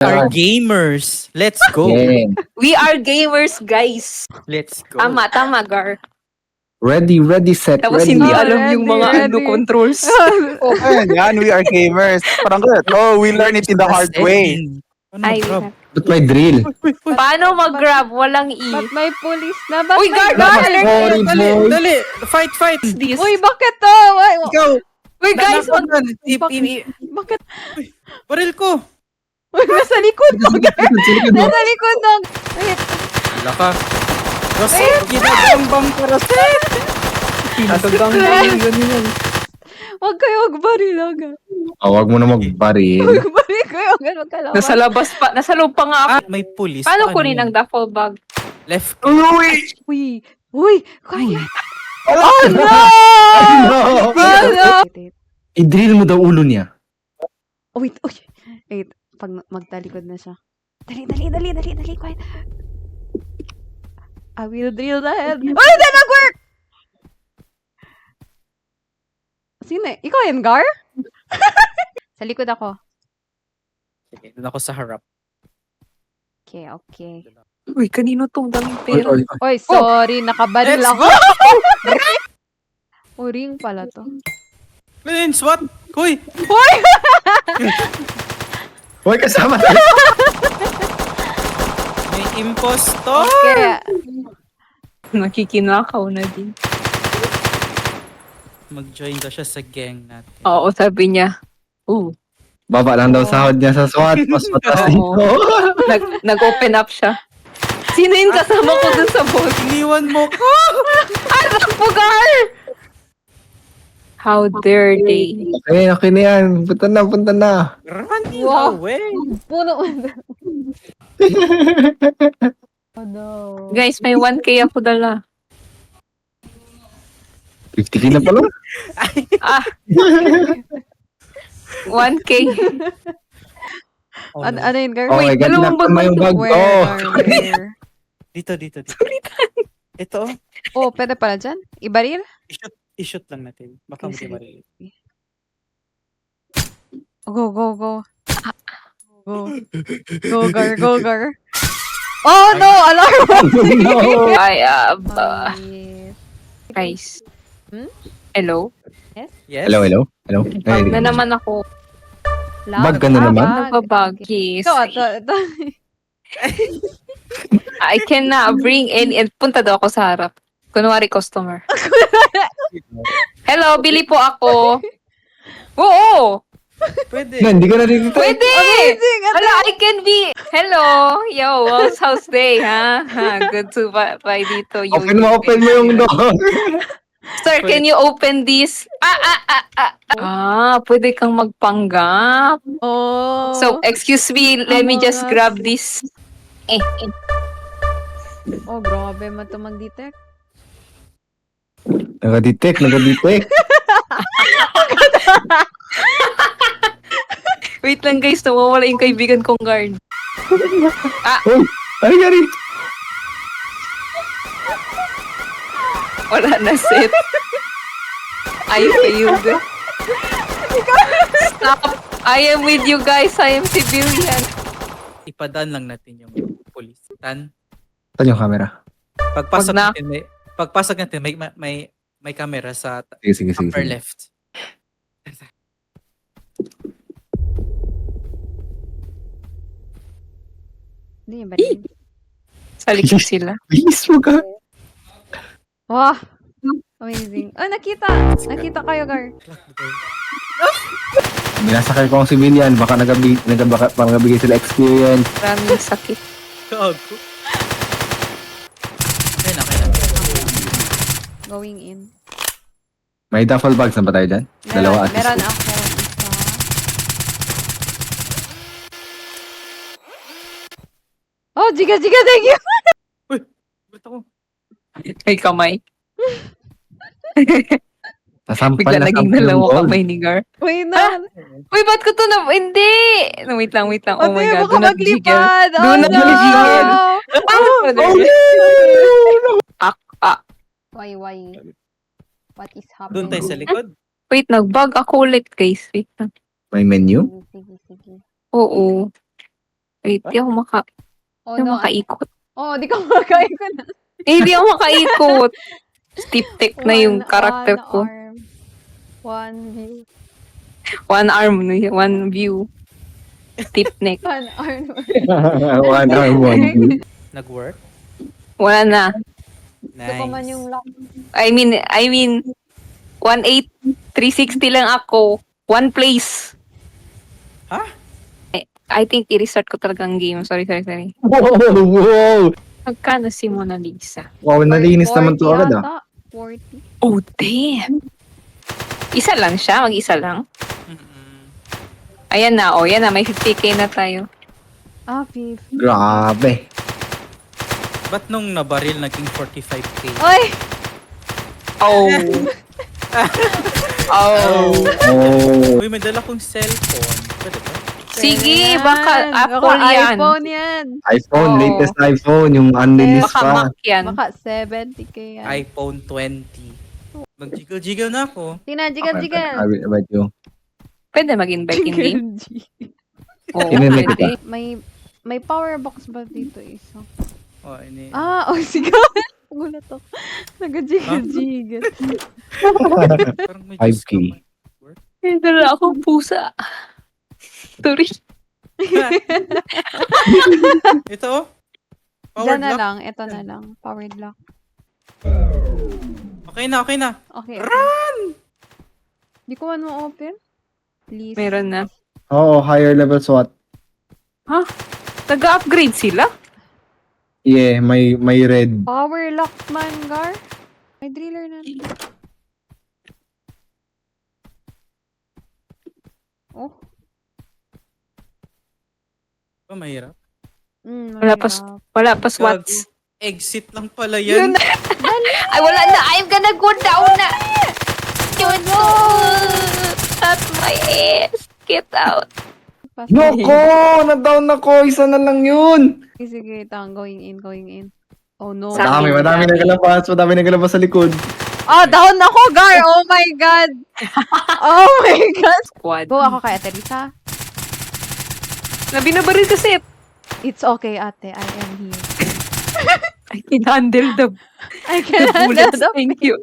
Are gamers. Let's go. Yeah. We are gamers, guys. Let's go. Tama, Gar. Ready, set, Tapos ready. hindi Oh, alam yung ready, mga ready. controls. Oh, yan, we are gamers. Parang good. Oh, we learn it in the hard way. Ano Ay, mag-grab? Ba't may drill? paano mag-grab? Walang E. Ba't may police na? Ba't Uy, may guard, guard? guard! Sorry, Dali, boy. dali. Fight, fight. This. Uy, bakit to? Ikaw. Uy, guys, Nalaban. Bakit? Baril ko. Uy, nasa likod mo. Nasa likod mo. Wait, Wala ka. Roset, ginagambang ka, Roset. Nagagang ganyan. huwag kayo magbaril. Huwag mo na magbaril. Magbaril kayo. Huwag kalawa. Nasa labas pa. Nasa loob pa nga ako. May police. Paano Saan kunin yun? ang duffel bag? Left. Uy, kaya. Oh, no! Ano? I-drill mo daw ulo niya. Oh, wait. Pag magtalikod na siya. Dali. Quiet. I will drill the head. Oh, hindi nag-work! Sino? Ikaw yan, Gar? Sa likod ako. Sige, doon ako sa harap. Okay. Uy, kanino tong daming pera? Oy, sorry. Nakabaril ako. Ring pala to. Lin, SWAT. Hoy. Hoy, kasama tayo. May impostor. Kaya, Nakikinakaw na din. Mag-join daw siya sa gang natin. Oo, sabi niya. Baba lang daw sahod niya sa SWAT. Mas mataas Oo. dito. Nag-open up siya. Sino yung kasama ko dun sa boat? Iniwan mo ko. Pugar! How dare they? Okay na yan. Punta na. Run Wow. away. puno. Oh no. Guys, may 1K ako dala. 50k na pala. 1K. Oh, Ano no. yun, Gar? Okay, Wait, dalawang ganyan mo yung bag. Where, Oh. Gar, where? Dito. Ito. Oh, pwede pala dyan? Ibaril? I-shoot lang natin. Baka Okay, hindi sige. marili. Go. Go, Gar. Oh no! Alarm! No. I have, Yes. guys. Hmm? Hello? Yes. Hello. Bag na naman ako. Bag ka na naman? Nagbabag. Yes. Ito. I cannot bring any. Punta daw ako sa harap. Kunwari customer. Hello, bili po ako. Oo! Pwede. Hindi ka na dito. Pwede! Amazing! Hello, I can be. Hello! Yo, Walls House Day, ha? Good to buy dito. Open mo yung door. Sir, can you open this? Pwede kang magpanggap. Oh. So, excuse me, let me just Among grab Us. this. Oh, grabe man ito mag-detect. Nag-detect. Wait lang guys, nawawala yung kaibigan kong guard. Ay, gari. Wala na set. I failed. Stop. I am with you guys. I am civilian. Ipadaan lang natin yung police. Tan. Saan yung camera? Pagpasok Wag na. natin, may camera sa Sige. upper left. Hindi yung baril. Sa likod sila. Bilis mo ka. Wow. Amazing. Oh, nakita kayo, Gar. Binasakay ko ang civilian. Baka nagabigay sila experience. Maraming sakit. Gago. Okay na. Going in. May duffel bags na ba tayo dyan? Dalawa at Meron least. ako isa. Oh, jiga, thank you. Ba't ako? May kamay. Nasampal Bigla na naging sampal yung dalawa gold. kamay ni Gar. Uy, na. Uy, ba't ko to na? Hindi! No, wait lang. Oh my God. Baka Do not be jiggle. maglipad. Do Oh, not no. be jiggle. Why? What is happening? Doon tayo sa likod. Wait, nag-bug ako ulit, guys. Wait lang. May menu? Sige. Oo. Wait, di ako Oh, di ako no. makaikot. Oh, di ka makaikot na. Di ako makaikot. Steep tech na yung karakter ko. Arm, one view. One arm, one view. Steep neck. One arm. One arm, one view. Nag-work? Wala na. Ito pa man yung lock. I mean, 1.8, 360 lang ako. One place. Ha? I think i-restart ko talaga ang game. Sorry. Wow! Magkano si Mona Lisa? Wow, nalinis naman to 40 agad yata. 40. Oh, damn! Isa lang siya? Mag-isa lang? Mm-mm. Ayan na, yan na. May 50k na tayo. Ah, 50. Grabe. Ba't nung nabaril naging 45k? Oy! Oh. oh. Oh. Uy, may dala kong cellphone. Pwede ba? Sige, Yan. baka Apple yan. iPhone yan. iPhone, Oh. latest iPhone, yung unreleased Baka pa. Mac yan. Baka 70k yan. iPhone 20. Mag-jiggle-jiggle na ako. Tina, jigal. I bet you. Pwede mag-invite in game. Oo, Inimik pwede. May power box ba dito isa? Oh, ini. Sige. Gulat ako. Nag-jiggle. Parang may 5K. May dala akong pusa. Sorry. Ito oh. Diyan Powered na lock. lang. Ito na lang. Powered lock. Okay na. Okay. Run! Di ko man ma-open. Please. Meron na. Oo, higher level SWAT. Nag-upgrade sila? Yeah, may red. Power lock man, Gar. May driller na. Oh. Ba mahirap? Wala pa SWATs. Exit lang pala yan. Ay, wala na. I'm gonna go down na. No! At my ass. Get out. Noko! Na-down ako! Isa na lang yun! Sige, tang. Going in. Oh no. Sa akin, Madami nagalabas sa likod. Oh, down ako, Gar! Oh my God! Oh my God! Squad. Go ako kay Ate Lisa. Nabinabaril kasi. It's okay, ate. I am here. I can handle the I can bullets. handle the Thank you.